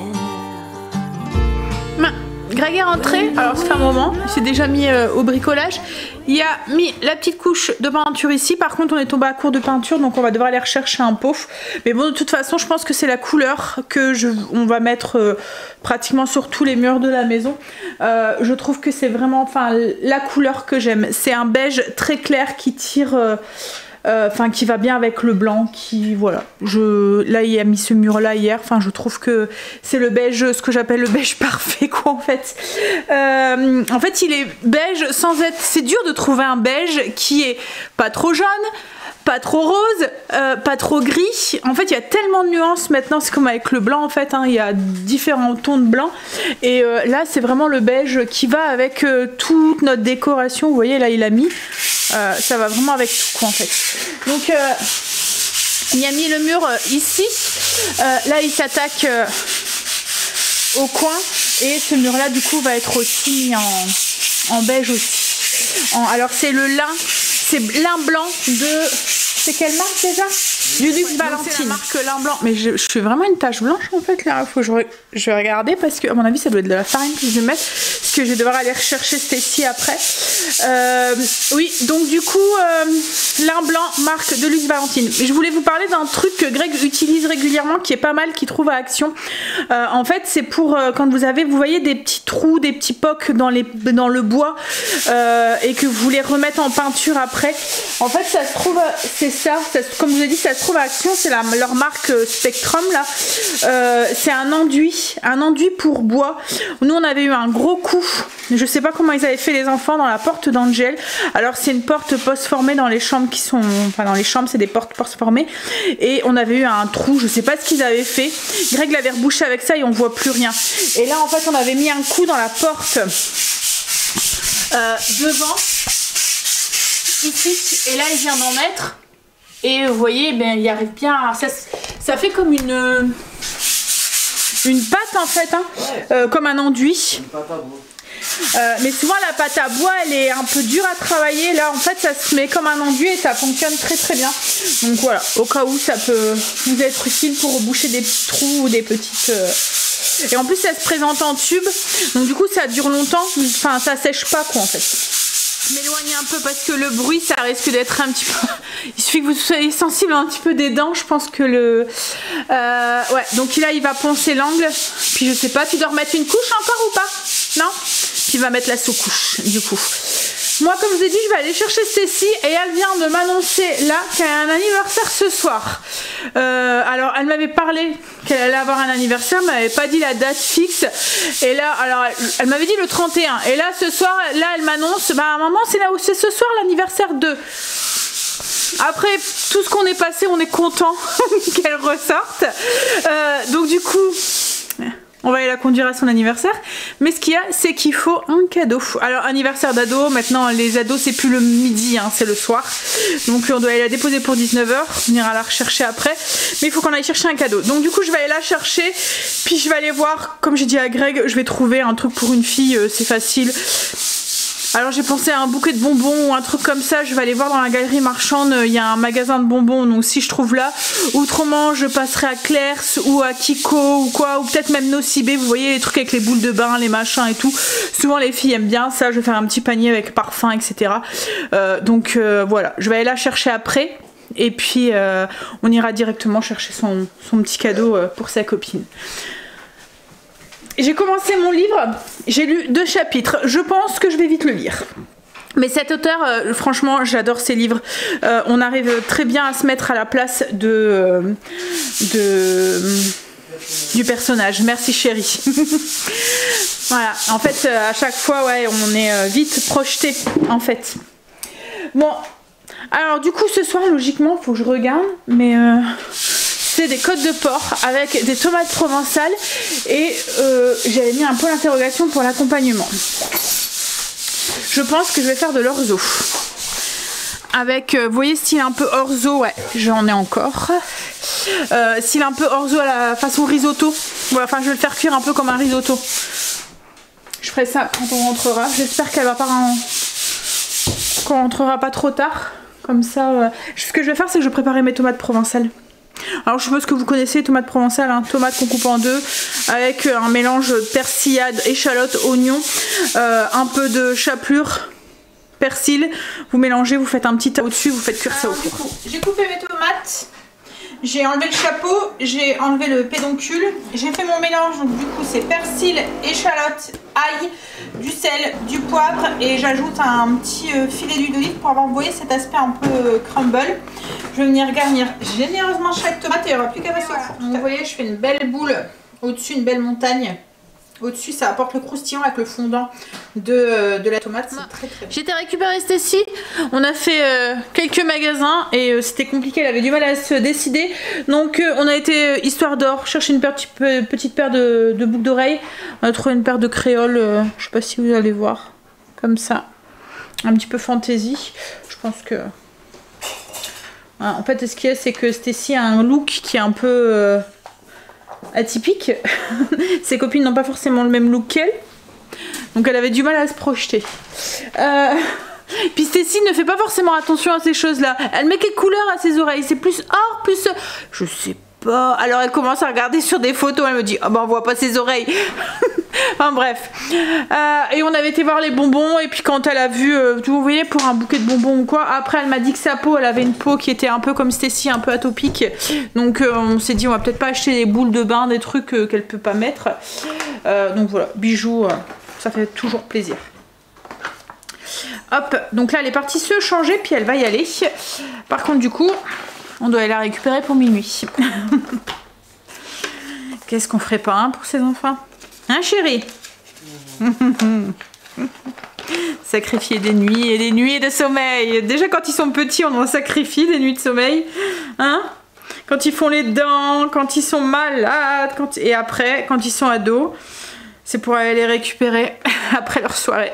Greg est rentré, alors ça fait un moment, il s'est déjà mis au bricolage. Il a mis la petite couche de peinture ici, par contre on est tombé à court de peinture donc on va devoir aller rechercher un pot. Mais bon de toute façon je pense que c'est la couleur que on va mettre pratiquement sur tous les murs de la maison. Je trouve que c'est vraiment la couleur que j'aime. C'est un beige très clair qui tire... enfin qui va bien avec le blanc, qui voilà, là il a mis ce mur là hier, enfin je trouve que c'est le beige, ce que j'appelle le beige parfait quoi en fait. En fait il est beige sans être, c'est dur de trouver un beige qui est pas trop jaune, pas trop rose, pas trop gris. En fait il y a tellement de nuances maintenant, c'est comme avec le blanc en fait, hein, il y a différents tons de blanc et là c'est vraiment le beige qui va avec toute notre décoration. Vous voyez là il a mis ça va vraiment avec tout quoi en fait. Donc il a mis le mur ici, là il s'attaque au coin et ce mur là du coup va être aussi mis en beige aussi. Alors c'est le lin, c'est lin blanc de... c'est quelle marque déjà? Du luxe Valentine. C'est la marque Lin Blanc. Mais je suis vraiment une tache blanche en fait là. Faut que je vais regarder parce que à mon avis ça doit être de la farine que je vais mettre. Parce que je vais devoir aller rechercher Stacy après. Oui, donc du coup, Lin Blanc, marque de luxe Valentine. Je voulais vous parler d'un truc que Greg utilise régulièrement qui est pas mal, qu'il trouve à Action. En fait, c'est pour quand vous voyez des petits trous, des petits pocs dans le bois et que vous voulez remettre en peinture après. En fait, ça se trouve, c'est ça, comme je vous ai dit, ça se trouve à Action, c'est leur marque Spectrum là. C'est un enduit pour bois. Nous, on avait eu un gros coup. Je sais pas comment ils avaient fait les enfants dans la porte d'Angel. Alors c'est une porte post-formée dans les chambres qui sont... Enfin dans les chambres c'est des portes post-formées. Et on avait eu un trou, je sais pas ce qu'ils avaient fait. Greg l'avait rebouché avec ça et on voit plus rien. Et là en fait on avait mis un coup dans la porte devant. Ici. Et là il vient d'en mettre. Et vous voyez, ben, il arrive bien à... Ça fait comme une pâte en fait, hein, comme un enduit. Mais souvent la pâte à bois elle est un peu dure à travailler. Là en fait ça se met comme un enduit et ça fonctionne très très bien. Donc voilà, au cas où ça peut vous être utile pour boucher des petits trous ou des petites... Et en plus ça se présente en tube. Donc du coup ça dure longtemps. Enfin ça sèche pas quoi en fait. Je m'éloigne un peu parce que le bruit ça risque d'être un petit peu... Il suffit que vous soyez sensible un petit peu des dents. Je pense que le... Ouais, donc là il va poncer l'angle. Puis je sais pas, tu dois remettre une couche encore ou pas? Non? Puis il va mettre la sous-couche du coup. Moi comme je vous ai dit je vais aller chercher Stacy et elle vient de m'annoncer là qu'elle a un anniversaire ce soir. Alors elle m'avait parlé qu'elle allait avoir un anniversaire mais elle m'avait pas dit la date fixe. Et là alors elle m'avait dit le 31 et là ce soir là elle m'annonce bah maman c'est ce soir l'anniversaire de... Après tout ce qu'on est passé on est content qu'elle ressorte. Donc du coup... On va aller la conduire à son anniversaire. Mais ce qu'il y a, c'est qu'il faut un cadeau. Alors, anniversaire d'ado, maintenant, les ados, c'est plus le midi, hein, c'est le soir. Donc, on doit aller la déposer pour 19 h. On ira la rechercher après. Mais il faut qu'on aille chercher un cadeau. Donc, du coup, je vais aller la chercher. Puis, je vais aller voir, comme j'ai dit à Greg, je vais trouver un truc pour une fille. C'est facile. Alors j'ai pensé à un bouquet de bonbons ou un truc comme ça. Je vais aller voir dans la galerie marchande, il y a un magasin de bonbons, donc si je trouve là. Autrement je passerai à Claire's ou à Kiko ou quoi, ou peut-être même Nocibé. Vous voyez les trucs avec les boules de bain, les machins et tout. Souvent les filles aiment bien ça. Je vais faire un petit panier avec parfum, etc. Donc voilà, je vais aller la chercher après. Et puis on ira directement chercher son petit cadeau pour sa copine. J'ai commencé mon livre, j'ai lu 2 chapitres, je pense que je vais vite le lire. Mais cet auteur, franchement, j'adore ses livres. On arrive très bien à se mettre à la place du personnage. Merci chérie. Voilà, en fait, à chaque fois, ouais, on est vite projeté, en fait. Bon, alors du coup, ce soir, logiquement, il faut que je regarde, mais... C'est des côtes de porc avec des tomates provençales et j'avais mis un point d'interrogation pour l'accompagnement. Je pense que je vais faire de l'orzo. Avec, vous voyez, style un peu orzo, ouais, j'en ai encore. Style un peu orzo à la façon risotto. Voilà, enfin, je vais le faire cuire un peu comme un risotto. Je ferai ça quand on rentrera. J'espère qu'elle va pas qu'on rentrera pas trop tard. Comme ça, ce que je vais faire, c'est que je vais préparer mes tomates provençales. Alors je suppose que vous connaissez les tomates provençales, hein, tomates qu'on coupe en 2 avec un mélange persillade, échalote, oignon, un peu de chapelure, persil. Vous mélangez, vous faites un petit tas au-dessus, vous faites cuire ça au four. J'ai coupé mes tomates, j'ai enlevé le chapeau, j'ai enlevé le pédoncule, j'ai fait mon mélange, donc du coup c'est persil, échalote, ail, du sel, du poivre et j'ajoute un petit filet d'huile d'olive pour avoir, vous voyez, cet aspect un peu crumble. Je vais venir garnir généreusement chaque tomate et il n'y aura plus qu'à passer au four. Donc vous voyez, je fais une belle boule au-dessus, une belle montagne. Au-dessus, ça apporte le croustillant avec le fondant de la tomate. C'est très très bon. J'étais récupérée Stacy. On a fait quelques magasins et c'était compliqué. Elle avait du mal à se décider. Donc on a été histoire d'or chercher une petite paire de boucles d'oreilles. On a trouvé une paire de créoles. Je sais pas si vous allez voir. Comme ça. Un petit peu fantaisie. Je pense que... En fait, ce qu'il y a, c'est que Stacy a un look qui est un peu atypique. Ses copines n'ont pas forcément le même look qu'elle. Donc elle avait du mal à se projeter. Puis Stécie ne fait pas forcément attention à ces choses-là. Elle met quelle couleur à ses oreilles? C'est plus or, plus... Je sais pas. Alors elle commence à regarder sur des photos. Elle me dit, oh ben on voit pas ses oreilles. Enfin bref. Et on avait été voir les bonbons. Et puis quand elle a vu, vous voyez, pour un bouquet de bonbons ou quoi. Après elle m'a dit que sa peau, elle avait une peau qui était un peu comme Stécie, un peu atopique. Donc on s'est dit, on va peut-être pas acheter des boules de bain, des trucs qu'elle peut pas mettre. Donc voilà, bijoux, ça fait toujours plaisir. Hop, donc là elle est partie se changer, puis elle va y aller. Par contre du coup, on doit aller la récupérer pour minuit. Qu'est-ce qu'on ferait pas hein, pour ces enfants? Hein chérie? Sacrifier des nuits et des nuits de sommeil. Déjà quand ils sont petits, on en sacrifie des nuits de sommeil. Hein? Quand ils font les dents, quand ils sont malades, et après, quand ils sont ados, c'est pour aller les récupérer après leur soirée.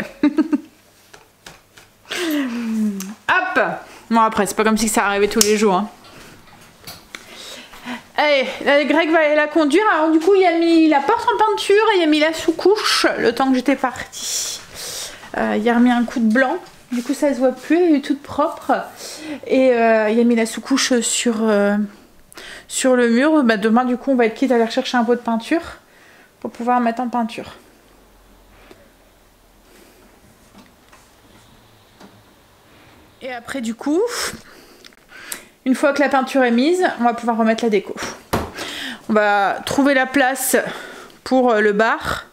Hop! Bon après, c'est pas comme si ça arrivait tous les jours. Hein. Allez, Greg va aller la conduire. Alors du coup, il a mis la porte en peinture et il a mis la sous-couche le temps que j'étais partie. Il a remis un coup de blanc. Du coup, ça se voit plus. Elle est toute propre. Et il a mis la sous-couche sur le mur. Bah, demain, du coup, on va être quitte à aller chercher un pot de peinture pour pouvoir mettre en peinture. Et après, du coup, une fois que la peinture est mise, on va pouvoir remettre la déco. On va trouver la place pour le bar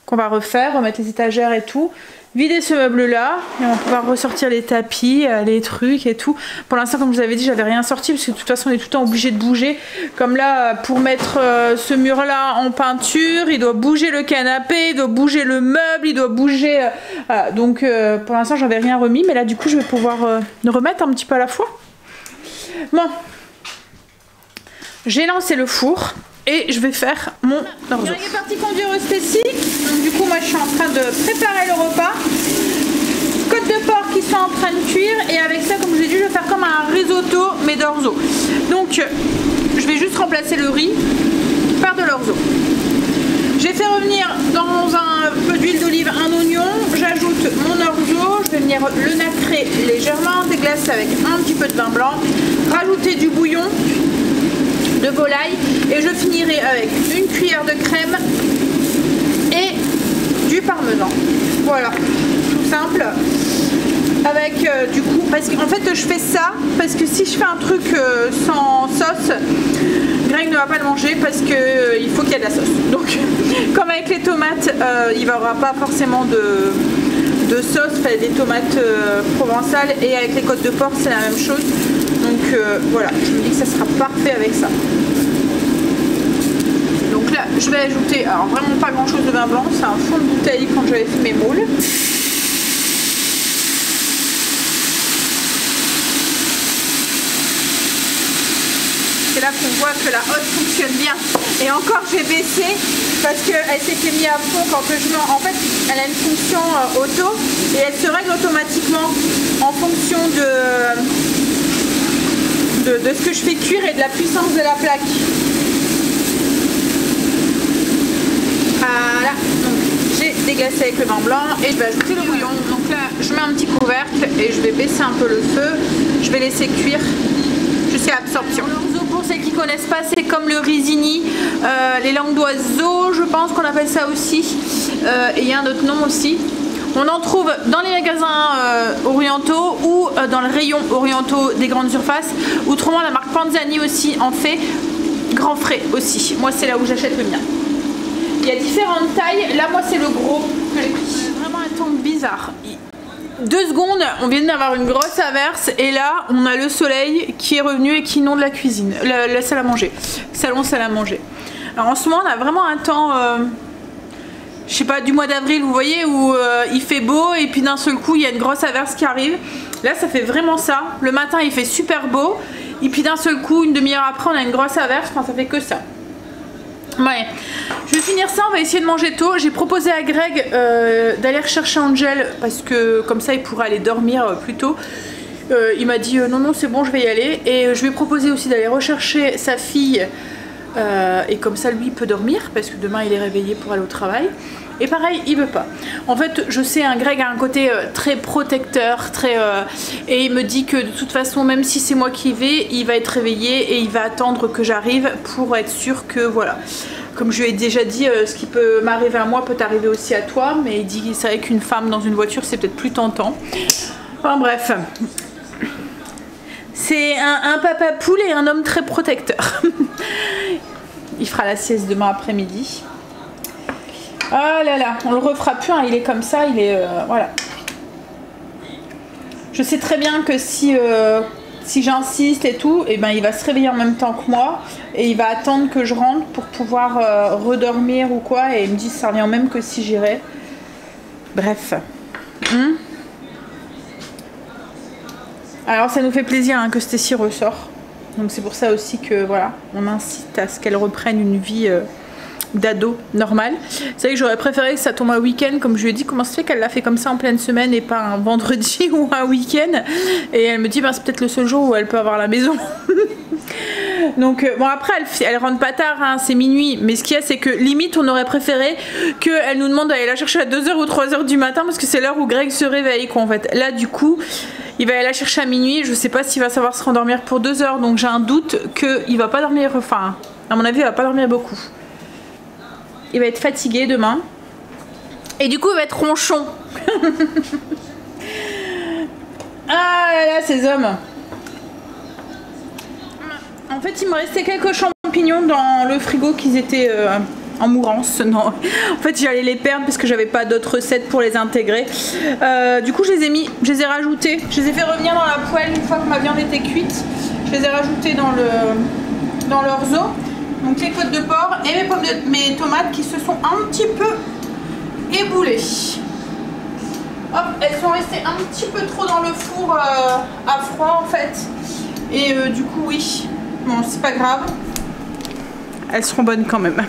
qu'on va refaire, remettre les étagères et tout. Vider ce meuble là et on va pouvoir ressortir les tapis, les trucs et tout. Pour l'instant comme je vous avais dit j'avais rien sorti parce que de toute façon on est tout le temps obligé de bouger. Comme là pour mettre ce mur là en peinture, il doit bouger le canapé, il doit bouger le meuble, il doit bouger... donc pour l'instant j'avais rien remis mais là du coup je vais pouvoir remettre un petit peu à la fois. Bon, j'ai lancé le four. Et je vais faire mon orzo. Greg est parti conduire au Stécie. Donc du coup moi je suis en train de préparer le repas. Côtes de porc qui sont en train de cuire. Et avec ça comme je vous ai dit je vais faire comme un risotto mais d'orzo. Donc je vais juste remplacer le riz par de l'orzo. J'ai fait revenir dans un peu d'huile d'olive un oignon. J'ajoute mon orzo. Je vais venir le nacrer légèrement. Déglacer avec un petit peu de vin blanc. Rajouter du bouillon de volaille et je finirai avec une cuillère de crème et du parmesan. Voilà, tout simple. Avec du coup, parce qu'en fait je fais ça parce que si je fais un truc sans sauce, Greg ne va pas le manger parce que il faut qu'il y ait de la sauce. Donc comme avec les tomates, il n'y aura pas forcément de sauce, des tomates provençales, et avec les côtes de porc c'est la même chose. Donc voilà, je me dis que ça sera parfait avec ça. Donc là, je vais ajouter, alors vraiment pas grand chose de vin blanc, c'est un fond de bouteille quand j'avais fait mes moules. C'est là qu'on voit que la hotte fonctionne bien. Et encore j'ai baissé parce qu'elle s'était mise à fond quand je mets. En fait, elle a une fonction auto et elle se règle automatiquement en fonction de ce que je fais cuire et de la puissance de la plaque. Voilà, donc j'ai déglacé avec le vin blanc et je vais ajouter le bouillon. Donc là, je mets un petit couvercle et je vais baisser un peu le feu. Je vais laisser cuire jusqu'à absorption. L'orzo, pour celles qui ne connaissent pas, c'est comme le risini, les langues d'oiseau, je pense qu'on appelle ça aussi. Et il y a un autre nom aussi. On en trouve dans les magasins orientaux ou dans le rayon orientaux des grandes surfaces. Autrement, la marque Panzani aussi en fait. Grand frais aussi. Moi, c'est là où j'achète le mien. Il y a différentes tailles. Là, moi, c'est le gros que j'ai pris. Vraiment un temps bizarre. 2 secondes, on vient d'avoir une grosse averse et là, on a le soleil qui est revenu et qui inonde la cuisine, la salle à manger. Salon, salle à manger. Alors en ce moment, on a vraiment un temps... je sais pas, du mois d'avril, vous voyez, où il fait beau et puis d'un seul coup il y a une grosse averse qui arrive. Là ça fait vraiment ça. Le matin il fait super beau et puis d'un seul coup, une demi-heure après, on a une grosse averse. Enfin, ça fait que ça. Ouais, je vais finir ça, on va essayer de manger tôt. J'ai proposé à Greg d'aller rechercher Angel parce que comme ça il pourrait aller dormir plus tôt. Il m'a dit non c'est bon, je vais y aller. Et je lui ai proposé aussi d'aller rechercher sa fille et comme ça lui peut dormir parce que demain il est réveillé pour aller au travail. Et pareil, il veut pas. En fait, je sais, hein, Greg a un côté très protecteur, et il me dit que de toute façon, même si c'est moi qui vais, il va être réveillé et il va attendre que j'arrive pour être sûr que voilà. Comme je lui ai déjà dit, ce qui peut m'arriver à moi peut arriver aussi à toi, mais il dit c'est vrai qu'une femme dans une voiture, c'est peut-être plus tentant. Enfin bref. C'est un papa poule et un homme très protecteur. Il fera la sieste demain après-midi. Ah là là, on le refera plus, hein, il est comme ça, il est... voilà. Je sais très bien que si j'insiste et tout, et ben il va se réveiller en même temps que moi et il va attendre que je rentre pour pouvoir redormir ou quoi, et il me dit ça revient même que si j'irai. Bref. Alors ça nous fait plaisir, hein, que Stécie ressort. Donc c'est pour ça aussi que voilà, on incite à ce qu'elle reprenne une vie d'ado normale. C'est vrai que j'aurais préféré que ça tombe un week-end, comme je lui ai dit. Comment se fait qu'elle l'a fait comme ça en pleine semaine et pas un vendredi ou un week-end? Et elle me dit bah, c'est peut-être le seul jour où elle peut avoir la maison. Donc bon, après elle rentre pas tard, hein, c'est minuit, mais ce qu'il y a c'est que limite on aurait préféré qu'elle nous demande d'aller la chercher à 2h ou 3h du matin, parce que c'est l'heure où Greg se réveille quoi, en fait. Là du coup il va aller la chercher à minuit, je sais pas s'il va savoir se rendormir pour 2 heures, donc j'ai un doute qu'il va pas dormir, enfin à mon avis il va pas dormir beaucoup. Il va être fatigué demain et du coup il va être ronchon. Ah là là, ces hommes. En fait il me restait quelques champignons dans le frigo qui étaient en mourance. Non, en fait j'allais les perdre parce que j'avais pas d'autres recettes pour les intégrer. Du coup je les ai mis, je les ai rajoutés, je les ai fait revenir dans la poêle une fois que ma viande était cuite. Je les ai rajoutés dans leurs os. Donc les côtes de porc et mes tomates qui se sont un petit peu éboulées. Hop, elles sont restées un petit peu trop dans le four à froid en fait. Et du coup oui, bon c'est pas grave. Elles seront bonnes quand même.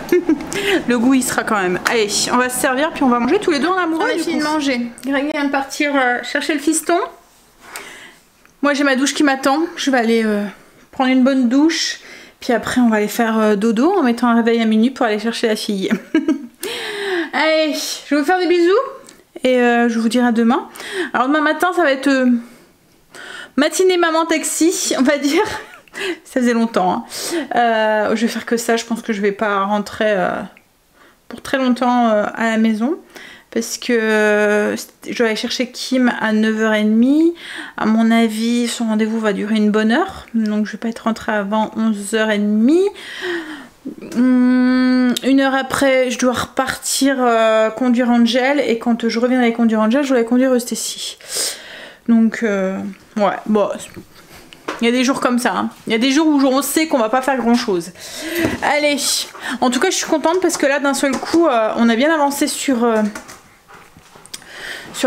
Le goût il sera quand même. Allez, on va se servir puis on va manger tous les deux en amoureux. On a fini de manger. Greg vient de partir chercher le fiston. Moi j'ai ma douche qui m'attend. Je vais aller prendre une bonne douche. Puis après on va aller faire dodo en mettant un réveil à minuit pour aller chercher la fille. Allez, je vais vous faire des bisous. Et je vous dirai à demain. Alors demain matin ça va être matinée maman taxi, on va dire. Ça faisait longtemps. Hein. Je vais faire que ça. Je pense que je vais pas rentrer pour très longtemps à la maison. Parce que je dois aller chercher Kim à 9h30. À mon avis, son rendez-vous va durer une bonne heure. Donc je vais pas être rentrée avant 11h30. Une heure après, je dois repartir conduire Angel. Et quand je reviens d'aller conduire Angel, je dois aller conduire Stécie. Donc, ouais, bon... Il y a des jours comme ça, hein. Il y a des jours où on sait qu'on va pas faire grand chose. Allez, en tout cas je suis contente parce que là d'un seul coup on a bien avancé sur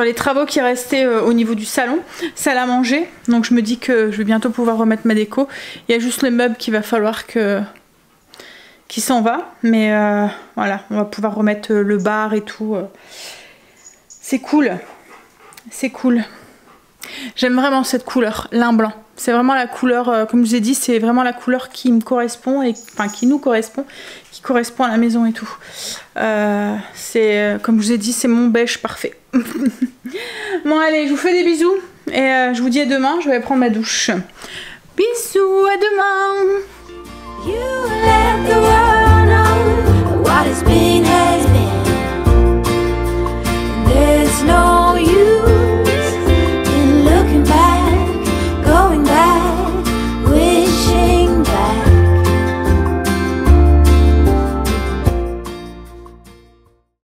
les travaux qui restaient au niveau du salon, salle à manger. Donc je me dis que je vais bientôt pouvoir remettre ma déco. Il y a juste le meuble qu'il va falloir qui s'en va. Mais voilà, on va pouvoir remettre le bar et tout. C'est cool. C'est cool. J'aime vraiment cette couleur, lin blanc. C'est vraiment la couleur, comme je vous ai dit, c'est vraiment la couleur qui me correspond, et enfin qui nous correspond, qui correspond à la maison et tout. C'est, comme je vous ai dit, c'est mon beige parfait. Bon allez, je vous fais des bisous et je vous dis à demain, je vais prendre ma douche. Bisous, à demain.